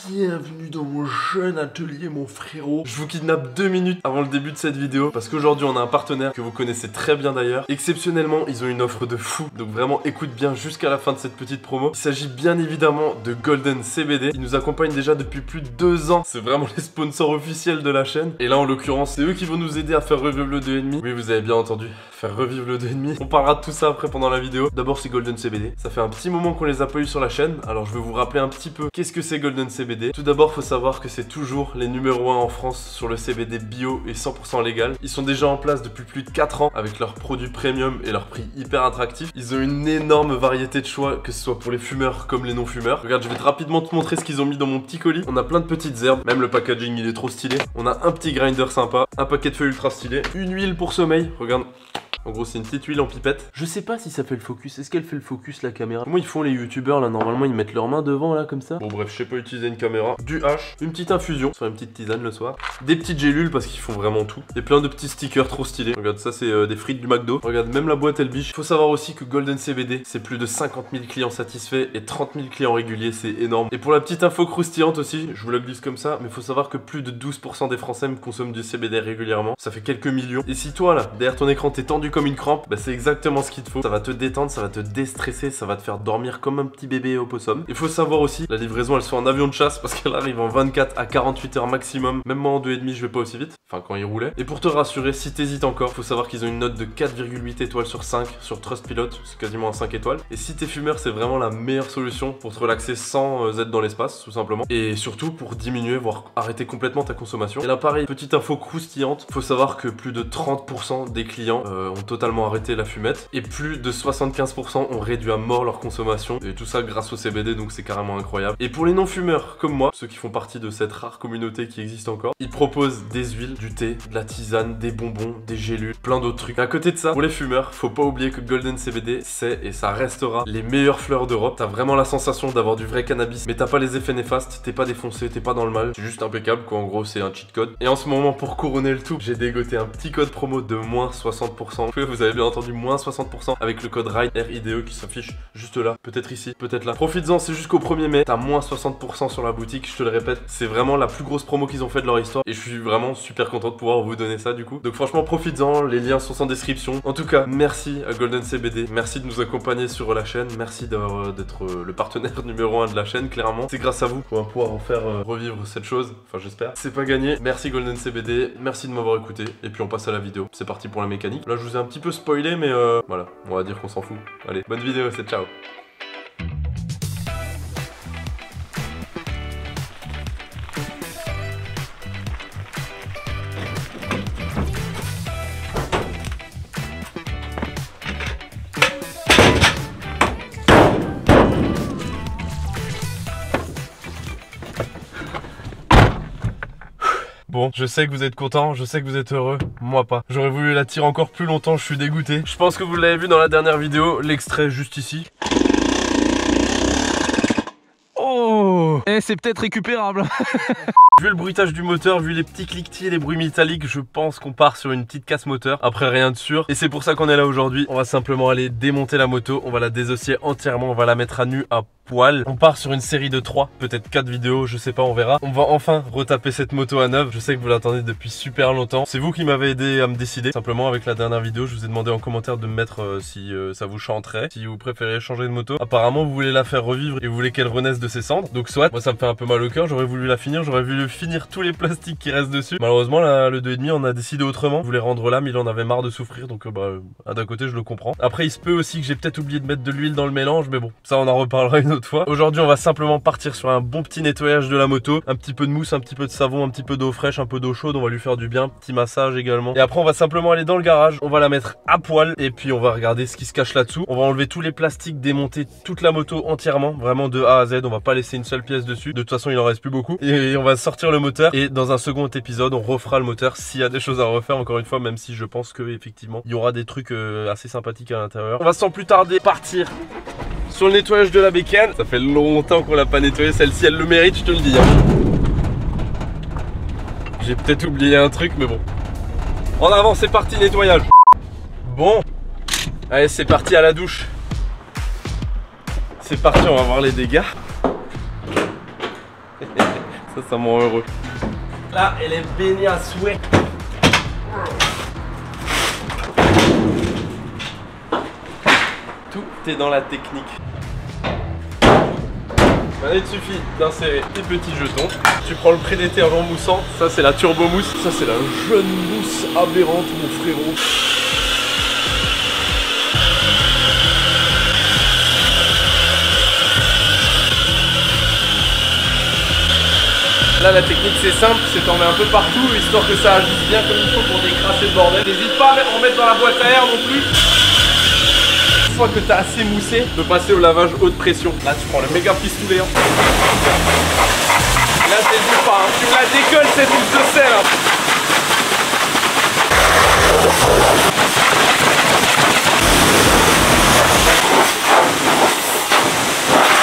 Bienvenue dans mon jeune atelier, mon frérot. Je vous kidnappe 2 minutes avant le début de cette vidéo parce qu'aujourd'hui on a un partenaire que vous connaissez très bien d'ailleurs. Exceptionnellement, ils ont une offre de fou, donc vraiment écoute bien jusqu'à la fin de cette petite promo. Il s'agit bien évidemment de Golden CBD. Ils nous accompagnent déjà depuis plus de 2 ans. C'est vraiment les sponsors officiels de la chaîne. Et là en l'occurrence, c'est eux qui vont nous aider à faire revivre le 2,5. Oui, vous avez bien entendu, faire revivre le 2,5. On parlera de tout ça après pendant la vidéo. D'abord c'est Golden CBD. Ça fait un petit moment qu'on les a pas eu sur la chaîne. Alors je vais vous rappeler un petit peu qu'est-ce que c'est Golden CBD. Tout d'abord, faut savoir que c'est toujours les numéros 1 en France sur le CBD bio et 100% légal. Ils sont déjà en place depuis plus de 4 ans avec leurs produits premium et leurs prix hyper attractifs. Ils ont une énorme variété de choix, que ce soit pour les fumeurs comme les non-fumeurs. Regarde, je vais rapidement te montrer ce qu'ils ont mis dans mon petit colis. On a plein de petites herbes, même le packaging il est trop stylé. On a un petit grinder sympa, un paquet de feuilles ultra stylé, une huile pour sommeil, regarde. En gros c'est une petite huile en pipette. Je sais pas si ça fait le focus. Est-ce qu'elle fait le focus la caméra? Comment ils font les youtubeurs là? Normalement ils mettent leurs mains devant là comme ça. Bon bref, je sais pas utiliser une caméra. Du hache, une petite infusion, soit une petite tisane le soir. Des petites gélules parce qu'ils font vraiment tout. Et plein de petits stickers trop stylés. Regarde ça, c'est des frites du McDo. Regarde, même la boîte elle biche. Faut savoir aussi que Golden CBD c'est plus de 50 000 clients satisfaits et 30 000 clients réguliers, c'est énorme. Et pour la petite info croustillante aussi, je vous la glisse comme ça, mais faut savoir que plus de 12% des Français consomment du CBD régulièrement. Ça fait quelques millions. Et si toi là, derrière ton écran t'es tendu comme une crampe, bah c'est exactement ce qu'il te faut. Ça va te détendre, ça va te déstresser, ça va te faire dormir comme un petit bébé au possum. Il faut savoir aussi, la livraison elle se fait en avion de chasse parce qu'elle arrive en 24 à 48 heures maximum. Même moi en 2,5 je vais pas aussi vite, enfin quand il roulait. Et pour te rassurer, si t'hésites encore, faut savoir qu'ils ont une note de 4,8 étoiles sur 5 sur Trustpilot, c'est quasiment un 5 étoiles. Et si t'es fumeur, c'est vraiment la meilleure solution pour te relaxer sans être dans l'espace, tout simplement. Et surtout pour diminuer, voire arrêter complètement ta consommation. Et là pareil, petite info croustillante, faut savoir que plus de 30% des clients ont totalement arrêté la fumette et plus de 75% ont réduit à mort leur consommation, et tout ça grâce au CBD, donc c'est carrément incroyable. Et pour les non-fumeurs comme moi, ceux qui font partie de cette rare communauté qui existe encore, ils proposent des huiles, du thé, de la tisane, des bonbons, des gélules, plein d'autres trucs. Et à côté de ça, pour les fumeurs, faut pas oublier que Golden CBD c'est et ça restera les meilleures fleurs d'Europe. T'as vraiment la sensation d'avoir du vrai cannabis, mais t'as pas les effets néfastes, t'es pas défoncé, t'es pas dans le mal, c'est juste impeccable quoi. En gros c'est un cheat code. Et en ce moment, pour couronner le tout, j'ai dégoté un petit code promo de moins 60%. Vous avez bien entendu, moins 60% avec le code RIDE qui s'affiche juste là, peut-être ici, peut-être là. Profites-en, c'est jusqu'au 1er mai, t'as moins 60% sur la boutique, je te le répète, c'est vraiment la plus grosse promo qu'ils ont fait de leur histoire et je suis vraiment super content de pouvoir vous donner ça du coup. Donc franchement profites-en, les liens sont en description. En tout cas, merci à Golden CBD, merci de nous accompagner sur la chaîne, merci d'être le partenaire numéro 1 de la chaîne, clairement. C'est grâce à vous qu'on va pouvoir en faire revivre cette chose, enfin j'espère. C'est pas gagné, merci Golden CBD, merci de m'avoir écouté et puis on passe à la vidéo. C'est parti pour la mécanique. Là je vous ai un petit peu spoilé mais voilà, on va dire qu'on s'en fout. Allez, bonne vidéo, c'est ciao. Bon, je sais que vous êtes contents, je sais que vous êtes heureux, moi pas. J'aurais voulu la tirer encore plus longtemps, je suis dégoûté. Je pense que vous l'avez vu dans la dernière vidéo, l'extrait juste ici. Oh! Eh, c'est peut-être récupérable. Vu le bruitage du moteur, vu les petits cliquetis et les bruits métalliques, je pense qu'on part sur une petite casse moteur. Après rien de sûr. Et c'est pour ça qu'on est là aujourd'hui. On va simplement aller démonter la moto. On va la désossier entièrement. On va la mettre à nu à poil. On part sur une série de 3, peut-être 4 vidéos, je sais pas, on verra. On va enfin retaper cette moto à neuf. Je sais que vous l'attendez depuis super longtemps. C'est vous qui m'avez aidé à me décider. Simplement avec la dernière vidéo, je vous ai demandé en commentaire de me mettre si ça vous chanterait, si vous préférez changer de moto. Apparemment vous voulez la faire revivre et vous voulez qu'elle renaisse de ses cendres. Donc soit, moi ça me fait un peu mal au cœur, j'aurais voulu la finir, j'aurais voulu finir tous les plastiques qui restent dessus. Malheureusement là, le 2,5 on a décidé autrement. Je voulais rendre l'âme, il en avait marre de souffrir, donc d'un côté je le comprends. Après il se peut aussi que j'ai peut-être oublié de mettre de l'huile dans le mélange, mais bon, ça on en reparlera une autre fois. Aujourd'hui on va simplement partir sur un bon petit nettoyage de la moto, un petit peu de mousse, un petit peu de savon, un petit peu d'eau fraîche, un peu d'eau chaude, on va lui faire du bien, petit massage également. Et après on va simplement aller dans le garage, on va la mettre à poil et puis on va regarder ce qui se cache là-dessous. On va enlever tous les plastiques, démonter toute la moto entièrement, vraiment de A à Z, on va pas laisser une seule pièce dessus. De toute façon il en reste plus beaucoup. Et on va sortir le moteur et dans un second épisode on refera le moteur s'il y a des choses à refaire, encore une fois, même si je pense que effectivement il y aura des trucs assez sympathiques à l'intérieur. On va sans plus tarder partir sur le nettoyage de la bécane. Ça fait longtemps qu'on l'a pas nettoyée, celle-ci elle le mérite, je te le dis hein. J'ai peut-être oublié un truc mais bon. En avant, c'est parti, nettoyage. Bon, allez c'est parti à la douche. C'est parti, on va voir les dégâts. Ça me rend heureux. Là, elle est baignée à souhait. Tout est dans la technique. Maintenant, il suffit d'insérer tes petits jetons. Tu prends le prédétergent moussant. Ça, c'est la turbo mousse. Ça, c'est la jeune mousse aberrante, mon frérot. Là, la technique, c'est simple, c'est t'en mets un peu partout, histoire que ça agisse bien comme il faut pour décrasser le bordel. N'hésite pas à en mettre dans la boîte à air non plus. Une fois que t'as assez moussé, tu peux passer au lavage haute pression. Là, tu prends le méga pistoulet. Là, t'hésites pas, hein. Tu me la décolles cette mousse de sel. Hein.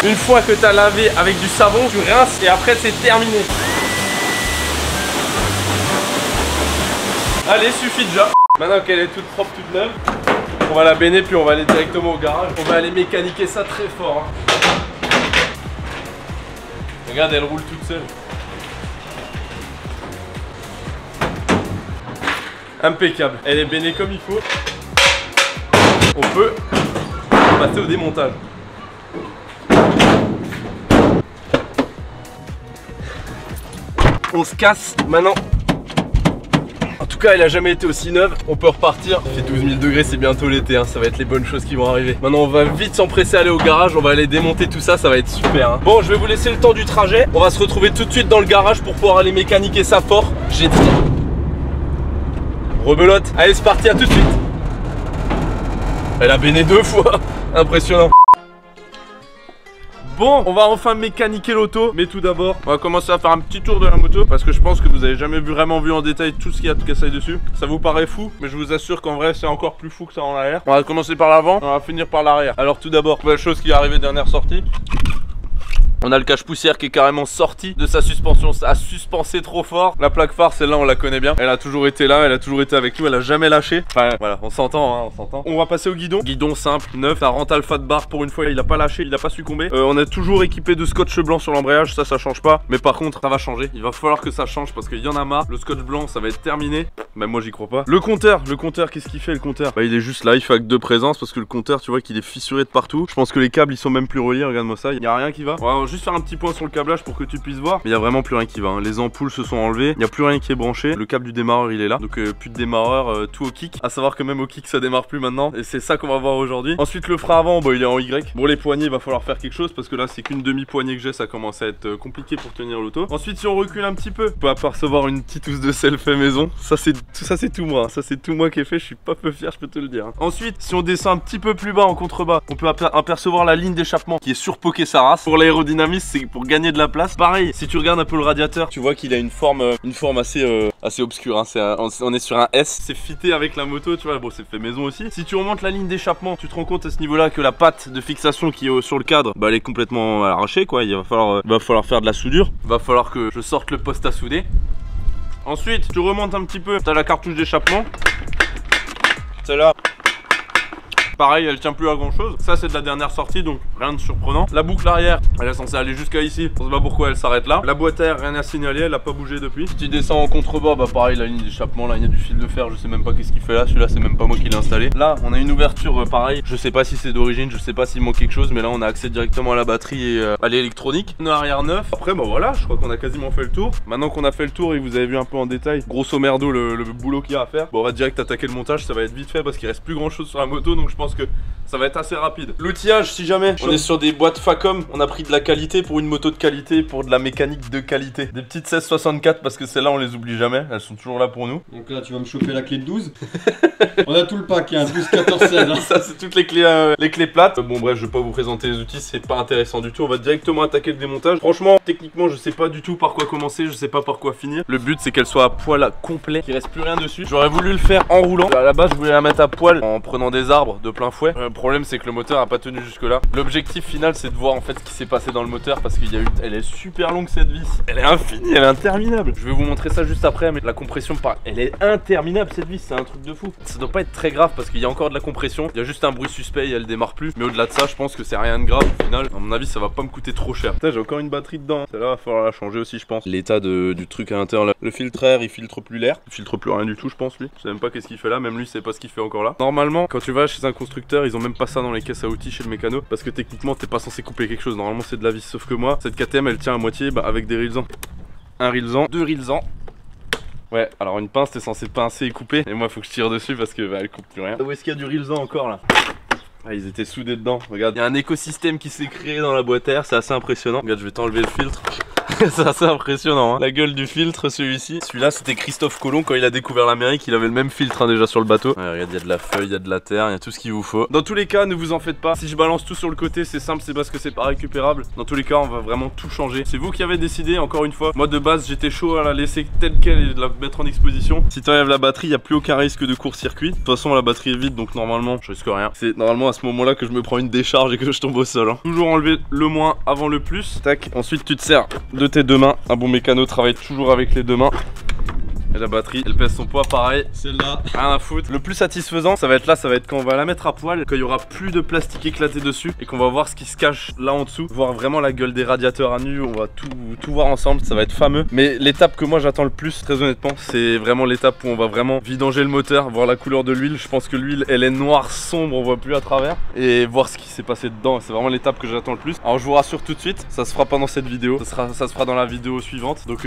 Une fois que tu as lavé avec du savon, tu rinces et après c'est terminé. Allez, suffit déjà. Maintenant qu'elle est toute propre, toute neuve, on va la baigner puis on va aller directement au garage. On va aller mécaniquer ça très fort. Hein. Regarde, elle roule toute seule. Impeccable. Elle est baignée comme il faut. On peut passer au démontage. On se casse maintenant. En tout cas, elle a jamais été aussi neuve. On peut repartir. Il fait 12 000 degrés, c'est bientôt l'été. Hein. Ça va être les bonnes choses qui vont arriver. Maintenant, on va vite s'empresser à aller au garage. On va aller démonter tout ça. Ça va être super. Hein. Bon, je vais vous laisser le temps du trajet. On va se retrouver tout de suite dans le garage pour pouvoir aller mécaniquer ça fort. J'ai dit. Rebelote. Allez, c'est parti. À tout de suite. Elle a baigné 2 fois. Impressionnant. Bon, on va enfin mécaniquer l'auto, mais tout d'abord, on va commencer à faire un petit tour de la moto parce que je pense que vous avez jamais vraiment vu en détail tout ce qu'il y a de cassaille dessus. Ça vous paraît fou, mais je vous assure qu'en vrai c'est encore plus fou que ça en arrière. On va commencer par l'avant, on va finir par l'arrière. Alors tout d'abord, nouvelle chose qui est arrivée dernière sortie. On a le cache-poussière qui est carrément sorti de sa suspension, ça a suspensé trop fort. La plaque phare, celle-là on la connaît bien. Elle a toujours été là, elle a toujours été avec nous, elle a jamais lâché. Enfin voilà, on s'entend, hein, on s'entend. On va passer au guidon. Guidon simple, neuf, ça rentre alpha de barre pour une fois, il a pas lâché, il a pas succombé. On est toujours équipé de scotch blanc sur l'embrayage, ça change pas. Mais par contre, ça va changer, il va falloir que ça change parce qu'il y en a marre. Le scotch blanc, ça va être terminé. Même moi j'y crois pas. Le compteur, qu'est-ce qu'il fait le compteur? Bah il est juste là, il fait avec 2 présences parce que le compteur, tu vois qu'il est fissuré de partout. Je pense que les câbles ils sont même plus reliés, regarde-moi ça, il y a rien qui va. On va juste faire un petit point sur le câblage pour que tu puisses voir, mais il y a vraiment plus rien qui va. Hein. Les ampoules se sont enlevées, il n'y a plus rien qui est branché. Le câble du démarreur il est là, donc plus de démarreur, tout au kick. À savoir que même au kick ça démarre plus maintenant, et c'est ça qu'on va voir aujourd'hui. Ensuite le frein avant, bah, il est en Y. Bon les poignées, il va falloir faire quelque chose parce que là c'est qu'une demi poignée que j'ai, ça commence à être compliqué pour tenir l'auto. Ensuite si on recule un petit peu, on peut apercevoir une petite housse de sel fait maison. Ça c'est tout moi, ça c'est tout moi qui ai fait. Je suis pas peu fier, je peux te le dire. Hein. Ensuite si on descend un petit peu plus bas en contrebas, on peut apercevoir la ligne d'échappement qui est surpoquée sa race. Pour l'aérodynamisme, c'est pour gagner de la place. Pareil, si tu regardes un peu le radiateur, tu vois qu'il a une forme assez obscure. Hein. On est sur un S. C'est fité avec la moto, tu vois. Bon, c'est fait maison aussi. Si tu remontes la ligne d'échappement, tu te rends compte à ce niveau-là que la patte de fixation qui est sur le cadre, bah, elle est complètement arrachée, quoi. Il va falloir faire de la soudure. Il va falloir que je sorte le poste à souder. Ensuite, tu remontes un petit peu. T'as la cartouche d'échappement. Celle-là. Pareil, elle tient plus à grand chose. Ça c'est de la dernière sortie, donc rien de surprenant. La boucle arrière, elle est censée aller jusqu'à ici. On sait pas pourquoi elle s'arrête là. La boîte à air, rien à signaler, elle a pas bougé depuis. Si tu descends en contrebas, bah pareil, la ligne d'échappement, là il y a du fil de fer, je sais même pas qu'est-ce qu'il fait là. Celui-là c'est même pas moi qui l'ai installé. Là on a une ouverture pareil, je sais pas si c'est d'origine, je sais pas s'il manque quelque chose, mais là on a accès directement à la batterie et à l'électronique. Une arrière neuf. Après bah voilà, je crois qu'on a quasiment fait le tour. Maintenant qu'on a fait le tour et que vous avez vu un peu en détail, grosso merdo le boulot qu'il y a à faire, bon, on va direct attaquer le montage, ça va être vite fait parce qu'il reste plus grand chose sur la moto, donc je pense que ça va être assez rapide. L'outillage, si jamais on est sur des boîtes Facom, on a pris de la qualité pour une moto de qualité, pour de la mécanique de qualité. Des petites 1664 parce que celles-là on les oublie jamais, elles sont toujours là pour nous. Donc là tu vas me choper la clé de 12. On a tout le pack, hein, 12, 14, 16. Hein. Ça c'est toutes les clés plates. Bon bref, je vais pas vous présenter les outils, c'est pas intéressant du tout. On va directement attaquer le démontage. Franchement, techniquement, je sais pas du tout par quoi commencer, je sais pas par quoi finir. Le but c'est qu'elle soit à poil complet, qu'il reste plus rien dessus. J'aurais voulu le faire en roulant. À la base, je voulais la mettre à poil en prenant des arbres de plein fouet. Le problème c'est que le moteur a pas tenu jusque là. L'objectif final c'est de voir en fait ce qui s'est passé dans le moteur parce qu'il y a eu... Elle est super longue cette vis. Elle est infinie, elle est interminable. Je vais vous montrer ça juste après, mais la compression elle est interminable cette vis, c'est un truc de fou. Ça doit pas être très grave parce qu'il y a encore de la compression. Il y a juste un bruit suspect et elle démarre plus. Mais au-delà de ça, je pense que c'est rien de grave au final. À mon avis, ça va pas me coûter trop cher. Putain, j'ai encore une batterie dedans. Celle-là, va falloir la changer aussi, je pense. L'état du truc à l'intérieur, le filtre air, il filtre plus l'air. Il filtre plus rien du tout, je pense, lui. Je sais même pas qu'est-ce qu'il fait là. Même lui, c'est pas ce qu'il fait encore là. Normalement, quand tu vas chez un constructeur, ils ont même pas ça dans les caisses à outils chez le mécano. Parce que techniquement, t'es pas censé couper quelque chose. Normalement, c'est de la vis. Sauf que moi, cette KTM, elle tient à moitié avec des rilsans. Un rilsan, deux rilsans. Ouais, alors une pince, t'es censé pincer et couper. Et moi, faut que je tire dessus parce que elle coupe plus rien. Où est-ce qu'il y a du rilsan encore là? Ah, ils étaient soudés dedans. Regarde, il y a un écosystème qui s'est créé dans la boîte à air, c'est assez impressionnant. Regarde, je vais t'enlever le filtre. C'est assez impressionnant, hein. La gueule du filtre, celui-ci. Celui-là, c'était Christophe Colomb quand il a découvert l'Amérique. Il avait le même filtre déjà sur le bateau. Ouais, regarde, il y a de la feuille, il y a de la terre, il y a tout ce qu'il vous faut. Dans tous les cas, ne vous en faites pas. Si je balance tout sur le côté, c'est simple, c'est parce que c'est pas récupérable. Dans tous les cas, on va vraiment tout changer. C'est vous qui avez décidé, encore une fois. Moi, de base, j'étais chaud à la laisser telle quelle et de la mettre en exposition. Si tu enlèves la batterie, il n'y a plus aucun risque de court-circuit. De toute façon, la batterie est vide, donc normalement, je risque rien. C'est normalement à ce moment-là que je me prends une décharge et que je tombe au sol, hein. Toujours enlever le moins avant le plus. Tac. Ensuite, tu te sers de tes deux mains. Un bon mécano travaille toujours avec les deux mains. Et la batterie, elle pèse son poids pareil. Celle-là, rien à foutre. Le plus satisfaisant, ça va être là, ça va être quand on va la mettre à poil, quand il y aura plus de plastique éclaté dessus et qu'on va voir ce qui se cache là en dessous, voir vraiment la gueule des radiateurs à nu. On va tout voir ensemble, ça va être fameux. Mais l'étape que moi j'attends le plus, très honnêtement, c'est vraiment l'étape où on va vraiment vidanger le moteur, voir la couleur de l'huile. Je pense que l'huile, elle est noire sombre, on voit plus à travers, et voir ce qui s'est passé dedans. C'est vraiment l'étape que j'attends le plus. Alors je vous rassure tout de suite, ça se fera pas dans cette vidéo, ça se fera dans la vidéo suivante. Donc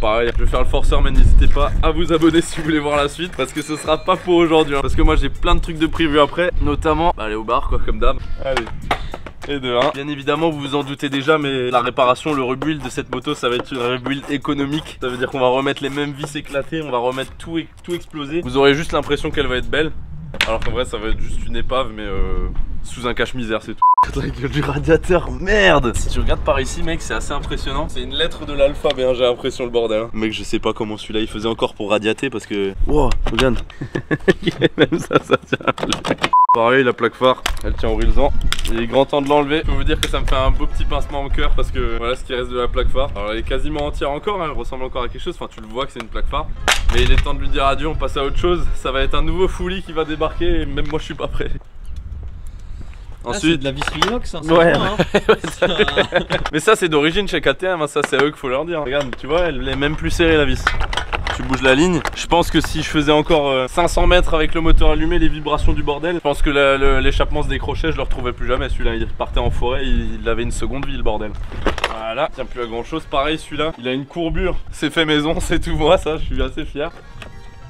pareil, je vais faire le forceur, mais n'hésitez pas à vous abonner si vous voulez voir la suite, parce que ce sera pas pour aujourd'hui, hein. Parce que moi j'ai plein de trucs de prévu après, notamment aller au bar quoi, comme d'hab. Allez. Et de 1. Bien évidemment, vous vous en doutez déjà, mais la réparation, le rebuild de cette moto, ça va être une rebuild économique. Ça veut dire qu'on va remettre les mêmes vis éclatées, on va remettre tout exploser. Vous aurez juste l'impression qu'elle va être belle, alors qu'en vrai ça va être juste une épave, mais sous un cache-misère, c'est tout. La gueule du radiateur, merde. Si tu regardes par ici, mec, c'est assez impressionnant. C'est une lettre de l'alphabet, hein, j'ai l'impression, le bordel, hein. Mec, je sais pas comment celui-là il faisait encore pour radiater, parce que... Wow, regarde. Même ça tient. Pareil, la plaque phare, elle tient au rilsan. Il est grand temps de l'enlever. Je peux vous dire que ça me fait un beau petit pincement au cœur, parce que voilà ce qui reste de la plaque phare. Alors elle est quasiment entière encore, hein, elle ressemble encore à quelque chose. Enfin, tu le vois que c'est une plaque phare. Mais il est temps de lui dire adieu, on passe à autre chose. Ça va être un nouveau Fully qui va débarquer, et même moi je suis pas prêt. Ensuite, c'est de la vis inox, hein, ouais, hein. Mais ça c'est d'origine chez KTM, hein, ça c'est à eux qu'il faut leur dire. Regarde, tu vois, elle est même plus serrée la vis. Tu bouges la ligne. Je pense que si je faisais encore 500 mètres avec le moteur allumé, les vibrations du bordel, je pense que l'échappement se décrochait, je le retrouvais plus jamais. Celui-là il partait en forêt, il avait une seconde vie le bordel. Voilà, tient plus à grand chose. Pareil celui-là, il a une courbure, c'est fait maison, c'est tout moi, ça je suis assez fier.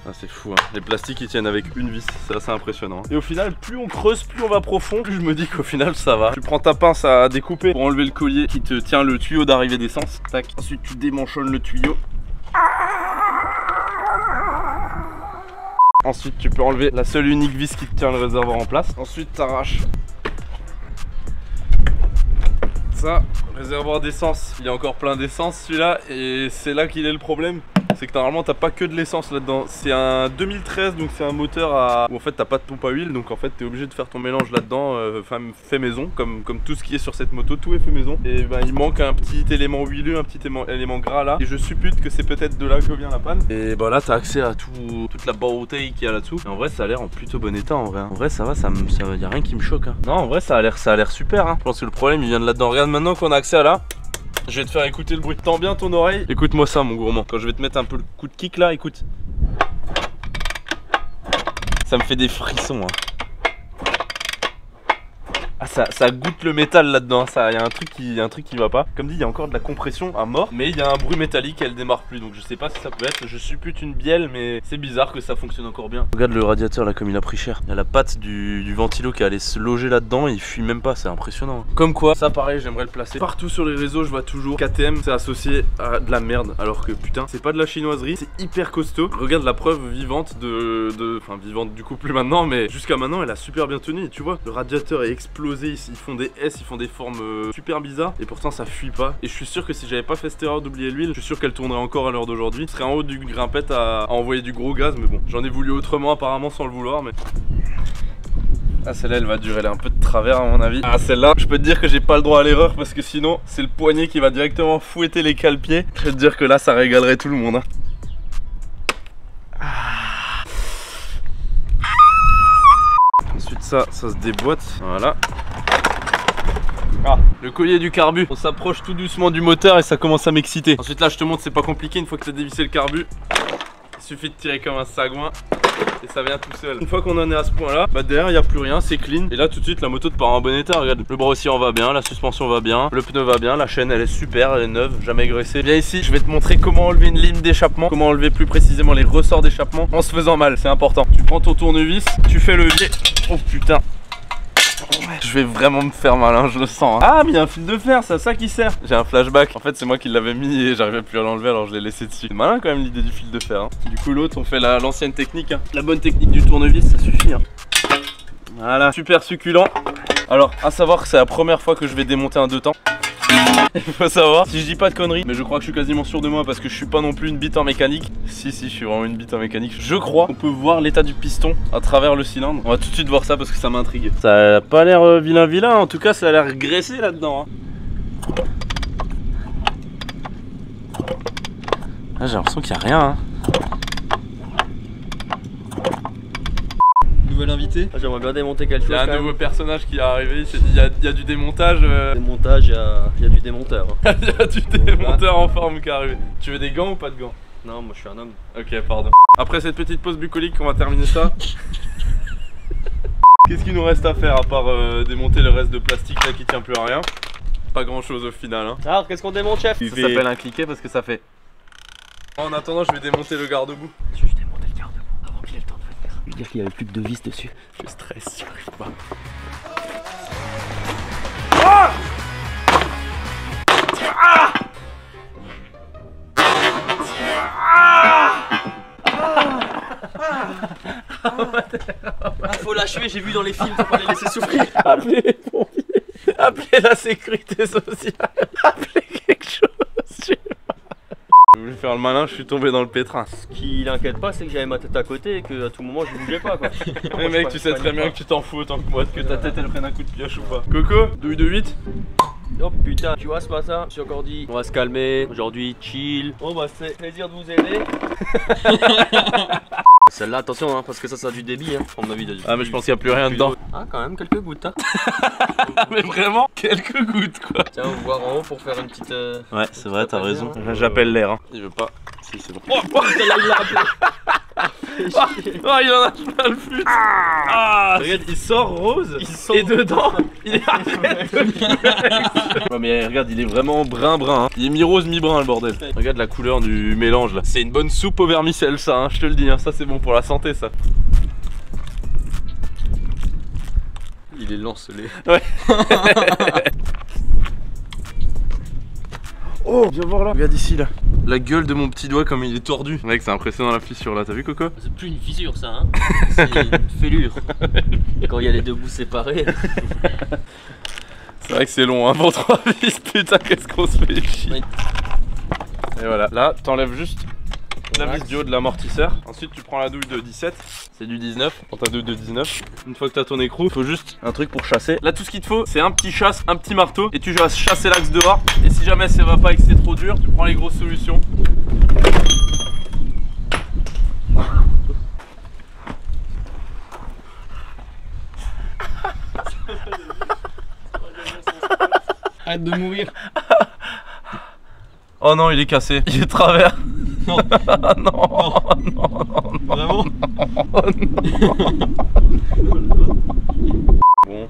Ah, c'est fou, hein. Les plastiques ils tiennent avec une vis, c'est assez impressionnant. Et au final, plus on creuse, plus on va profond, plus je me dis qu'au final ça va. Tu prends ta pince à découper pour enlever le collier qui te tient le tuyau d'arrivée d'essence. Tac. Ensuite tu démanchonnes le tuyau. Ensuite tu peux enlever la seule unique vis qui te tient le réservoir en place. Ensuite t'arraches ça, réservoir d'essence. Il y a encore plein d'essence celui-là, et c'est là qu'il est le problème. C'est que normalement t'as pas que de l'essence là-dedans. C'est un 2013, donc c'est un moteur à... où en fait t'as pas de pompe à huile, donc en fait t'es obligé de faire ton mélange là-dedans, fait maison, comme tout ce qui est sur cette moto, tout est fait maison. Et ben il manque un petit élément huileux, un petit élément gras là, et je suppute que c'est peut-être de là que vient la panne. Et ben là t'as accès à toute la bouteille qu'il y a là-dessous. Et en vrai ça a l'air en plutôt bon état en vrai. En vrai ça va, y a rien qui me choque, hein. Non en vrai ça a l'air super, hein. Je pense que le problème il vient de là-dedans. Regarde maintenant qu'on a accès à là. Je vais te faire écouter le bruit. Tends bien ton oreille. Écoute-moi ça mon gourmand. Quand je vais te mettre un peu le coup de kick là, écoute. Ça me fait des frissons, hein. Ah, ça goûte le métal là-dedans, il y a un truc qui va pas. Comme dit, il y a encore de la compression à mort, mais il y a un bruit métallique, elle démarre plus. Donc je sais pas si ça peut être, je suppute une bielle, mais c'est bizarre que ça fonctionne encore bien. Regarde le radiateur là comme il a pris cher. Il y a la patte du ventilo qui allait se loger là-dedans, il fuit même pas, c'est impressionnant. Comme quoi, ça pareil, j'aimerais le placer. Partout sur les réseaux, je vois toujours KTM, c'est associé à de la merde, alors que putain, c'est pas de la chinoiserie, c'est hyper costaud. Regarde la preuve vivante enfin vivante du coup plus maintenant, mais jusqu'à maintenant elle a super bien tenu. Tu vois, le radiateur est explosé. Ils font des S, ils font des formes super bizarres, et pourtant ça fuit pas. Et je suis sûr que si j'avais pas fait cette erreur d'oublier l'huile, je suis sûr qu'elle tournerait encore à l'heure d'aujourd'hui. Je serais en haut du grimpette à envoyer du gros gaz, mais bon, j'en ai voulu autrement apparemment sans le vouloir, mais... Ah, celle-là, elle va durer, elle est un peu de travers à mon avis. Ah, celle-là, je peux te dire que j'ai pas le droit à l'erreur parce que sinon, c'est le poignet qui va directement fouetter les cale-pieds. Je peux te dire que là, ça régalerait tout le monde. Hein. Ah. Ensuite, ça se déboîte. Voilà. Ah, le collier du carbu. On s'approche tout doucement du moteur et ça commence à m'exciter. Ensuite, là, je te montre, c'est pas compliqué. Une fois que tu as dévissé le carbu, il suffit de tirer comme un sagouin. Et ça vient tout seul. Une fois qu'on en est à ce point là, bah derrière il n'y a plus rien, c'est clean. Et là tout de suite la moto te part en bon état. Regarde, le bras aussi en va bien, la suspension va bien, le pneu va bien, la chaîne elle est super, elle est neuve, jamais graissée. Viens ici, je vais te montrer comment enlever une ligne d'échappement, comment enlever plus précisément les ressorts d'échappement en se faisant mal, c'est important. Tu prends ton tournevis, tu fais levier. Oh putain. Je vais vraiment me faire mal, hein, je le sens. Hein. Ah, mais il y a un fil de fer, c'est à ça qui sert. J'ai un flashback. En fait, c'est moi qui l'avais mis et j'arrivais plus à l'enlever alors je l'ai laissé dessus. C'est malin quand même l'idée du fil de fer. Hein. Du coup, l'autre, on fait l'ancienne technique. Hein. La bonne technique du tournevis, ça suffit. Hein. Voilà, super succulent. Alors, à savoir que c'est la première fois que je vais démonter un 2 temps. Il faut savoir, si je dis pas de conneries, mais je crois que je suis quasiment sûr de moi parce que je suis pas non plus une bite en mécanique. Si, je suis vraiment une bite en mécanique. Je crois qu'on peut voir l'état du piston à travers le cylindre. On va tout de suite voir ça parce que ça m'intrigue. Ça a pas l'air vilain, en tout cas ça a l'air graissé là-dedans. Hein. Ah, j'ai l'impression qu'il y a rien. Hein. Nouvel invité. Ah, j'aimerais bien démonter quelque chose. Il y a un nouveau personnage qui est arrivé, il s'est dit il y a du démontage. Démontage, il y a du démonteur. Hein. Il y a du démonteur en forme qui est arrivé. Tu veux des gants ou pas de gants? Non, moi je suis un homme. Ok, pardon. Après cette petite pause bucolique, on va terminer ça. Qu'est-ce qu'il nous reste à faire à part démonter le reste de plastique là qui tient plus à rien? Pas grand chose au final. Hein. Alors, qu'est-ce qu'on démonte, chef? Ça s'appelle un cliquet parce que ça fait. En attendant, je vais démonter le garde-boue. Je vais démonter le garde-boue avant qu'il ait le temps de venir. Lui dire qu'il n'y avait plus que 2 vis dessus. Je stresse, j'y arrive pas. Faut l'achever, j'ai vu dans les films, faut pas les laisser souffrir. Appelez les pompiers, appelez la sécurité sociale, appelez quelque chose. Je voulais faire le malin, je suis tombé dans le pétrin. Ce qui l'inquiète pas, c'est que j'avais ma tête à côté et que à tout moment je bougeais pas quoi. Mais mec, tu sais très bien que tu t'en fous autant que moi, que ta tête elle prenne un coup de pioche ou pas. Coco, douille de 8. Oh putain, tu vois ce matin, je me suis encore dit, on va se calmer, aujourd'hui chill. Bon bah c'est plaisir de vous aider. Celle-là, attention hein, parce que ça a du débit hein, à mon avis. Ah mais je pense qu'il n'y a plus rien dedans. Ah quand même, quelques gouttes hein. Mais vraiment, quelques gouttes quoi. Tiens, on va voir en haut pour faire une petite... Ouais, c'est vrai, t'as raison. J'appelle l'air. Hein. Il veut pas. Si, c'est bon. Oh, Là, il l'a appelé. Oh, il en a plein le flûte. Ah, regarde, il sort rose et dedans, il est arrête. Ouais, mais regarde, il est vraiment brun. Hein. Il est mi-rose, mi-brun le bordel. Regarde la couleur du mélange là. C'est une bonne soupe au vermicelle ça, hein, je te le dis. Hein. Ça c'est bon pour la santé ça. Il est lancelé. Ouais. Oh, viens voir là. Regarde ici là. La gueule de mon petit doigt comme il est tordu. Mec, c'est impressionnant la fissure là. T'as vu Coco? C'est plus une fissure ça hein. C'est une fêlure. Quand il y a les deux bouts séparés. C'est vrai que c'est long hein pour 3 vis. Putain, qu'est-ce qu'on se fait chier. Oui. Et voilà. Là, t'enlèves juste la vis du haut de l'amortisseur. Ensuite, tu prends la douille de 17. C'est du 19. Prends ta douille de 19. Une fois que t'as ton écrou, il faut juste un truc pour chasser. Là, tout ce qu'il te faut, c'est un petit chasse, un petit marteau. Et tu vas chasser l'axe dehors. Et si jamais ça va pas et que c'est trop dur, tu prends les grosses solutions. Arrête de mourir. Oh non, il est cassé. Il est de travers. Non. Non. Vraiment? Oh non. Bon.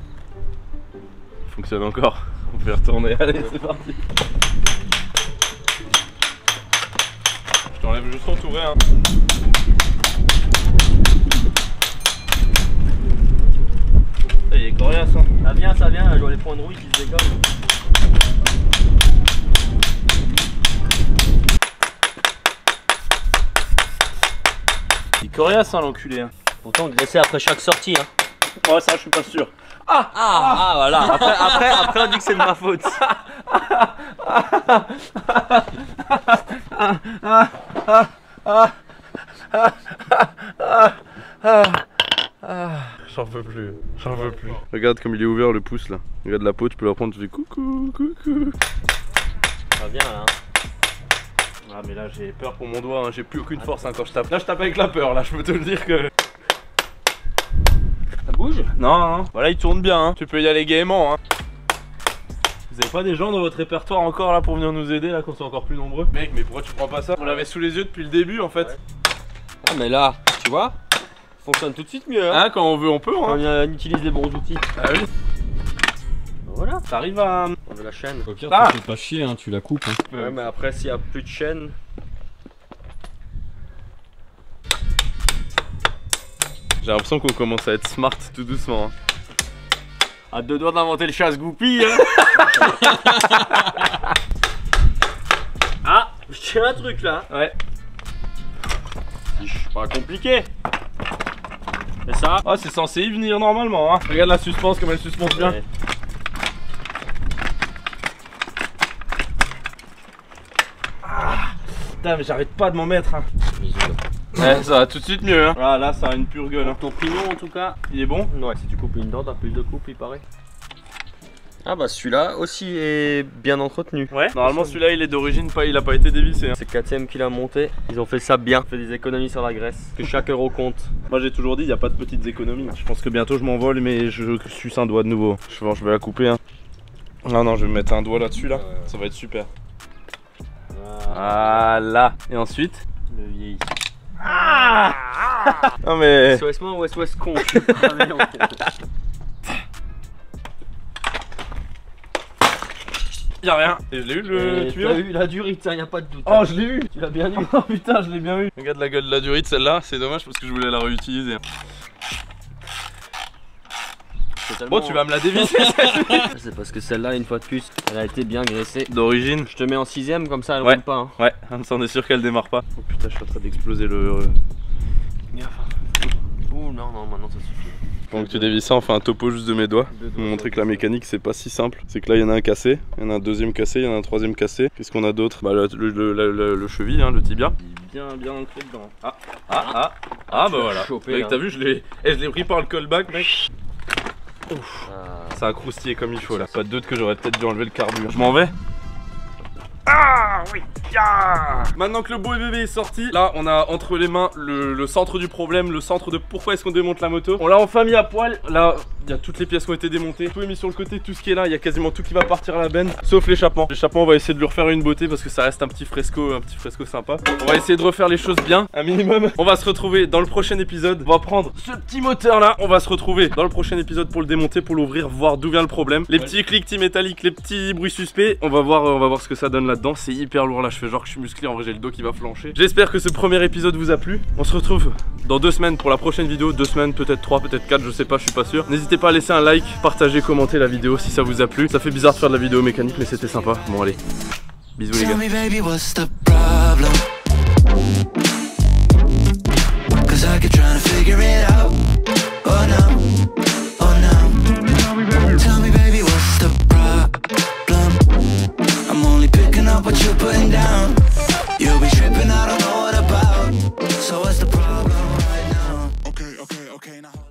Il fonctionne encore. On peut y retourner. Allez, c'est parti. Je t'enlève juste ton touret. Hein. Ça, il est coriace. Hein. Ça vient, je vois les points de rouille qui se décollent. Il est coriace hein, l'enculé. Hein. Pourtant graisser après chaque sortie hein. Ouais, ça je suis pas sûr. Voilà. Après on dit que c'est de ma faute. J'en peux plus. Regarde comme il est ouvert le pouce là. Regarde la peau, tu peux la prendre, tu fais coucou, coucou. Ça vient là. Ah mais là j'ai peur pour mon doigt, hein. J'ai plus aucune force hein, quand je tape. Là je tape avec la peur, là je peux te le dire que... Ça bouge? Non, non. Voilà il tourne bien, hein. Tu peux y aller gaiement. Hein. Vous avez pas des gens dans votre répertoire encore là pour venir nous aider là quand on est encore plus nombreux? Mec mais pourquoi tu prends pas ça? On l'avait sous les yeux depuis le début en fait. Ouais. Ah mais là, tu vois, fonctionne tout de suite mieux. Hein, quand on veut on peut hein. Quand on utilise les bons outils. Ah oui. Voilà. T'arrives à... On veut la chaîne. Au pire, Ah. tu fais pas chier, hein, tu la coupes. Hein. Ouais mais après s'il y a plus de chaîne. J'ai l'impression qu'on commence à être smart tout doucement. Hein. À deux doigts d'inventer le chasse-goupille hein. Ah, je tiens un truc là. Ouais. C'est pas compliqué. Et ça. Ah c'est censé y venir normalement hein. Regarde la suspense comme elle suspense bien. Ouais. Putain mais j'arrête pas de m'en mettre hein. Ouais, ça va tout de suite mieux hein. Ah là ça a une pure gueule hein. Ton pignon en tout cas. Il est bon? Ouais, si tu coupes une dent, t'as plus de coupe, il paraît. Ah bah celui-là aussi est bien entretenu. Ouais. Normalement celui-là il est d'origine, il a pas été dévissé hein. C'est le 4ème qui l'a monté. Ils ont fait ça bien. Fait des économies sur la graisse. Que chaque euro compte. Moi j'ai toujours dit il n'y a pas de petites économies. Je pense que bientôt je m'envole mais je suce un doigt de nouveau. Je vais la couper hein. Non non je vais mettre un doigt là-dessus là. Ça va être super. Voilà. Et ensuite Le vieil. ah non mais... SOS moi ou SOS con. Y'a rien. Et je l'ai eu le tuyau. Tu as eu la durite, hein, y a pas de doute. Oh je l'ai eu. Tu l'as bien eu. Oh putain je l'ai bien eu. Regarde la gueule de la durite celle-là. C'est dommage parce que je voulais la réutiliser. Bon tu vas me la dévisser celle-là. C'est parce que celle-là, une fois de plus, elle a été bien graissée. D'origine. Je te mets en 6ème comme ça, elle Ouais. roule pas. Hein. Ouais, on est sûr qu'elle démarre pas. Oh putain je suis en train d'exploser le... Ouh non, non, maintenant ça suffit. Pendant que tu dévisses ça, on fait un topo juste de mes doigts. Pour montrer que la mécanique c'est pas si simple. C'est que là il y en a un cassé, il y en a un deuxième cassé, il y en a un troisième cassé. Qu'est-ce qu'on a d'autre? Bah le cheville, hein, le tibia. Il est bien ancré dedans. Ah bah voilà. Chopé, Mec hein. t'as vu, je l'ai pris par le callback mec. Ça a croustillé comme il faut là. Pas de doute que j'aurais peut-être dû enlever le carburant. Je m'en vais. Ah oui. Maintenant que le beau bébé est sorti, là on a entre les mains le centre du problème, le centre de pourquoi est-ce qu'on démonte la moto. On l'a enfin mis à poil. Là il y a toutes les pièces qui ont été démontées. Tout est mis sur le côté, tout ce qui est là, il y a quasiment tout qui va partir à la benne, sauf l'échappement. L'échappement on va essayer de lui refaire une beauté parce que ça reste un petit fresco sympa. On va essayer de refaire les choses bien, un minimum. On va se retrouver dans le prochain épisode. On va prendre ce petit moteur là. On va se retrouver dans le prochain épisode pour le démonter, pour l'ouvrir, voir d'où vient le problème. Les petits cliquetis métalliques, les petits bruits suspects. On va voir ce que ça donne là-dedans. C'est hyper lourd là, je fais genre que je suis musclé, en vrai j'ai le dos qui va flancher. J'espère que ce premier épisode vous a plu. On se retrouve dans 2 semaines pour la prochaine vidéo. 2 semaines, peut-être 3, peut-être 4, je sais pas, je suis pas sûr. N'hésitez pas à laisser un like, partager, commenter la vidéo si ça vous a plu. Ça fait bizarre de faire de la vidéo mécanique mais c'était sympa. Bon allez, bisous les gars.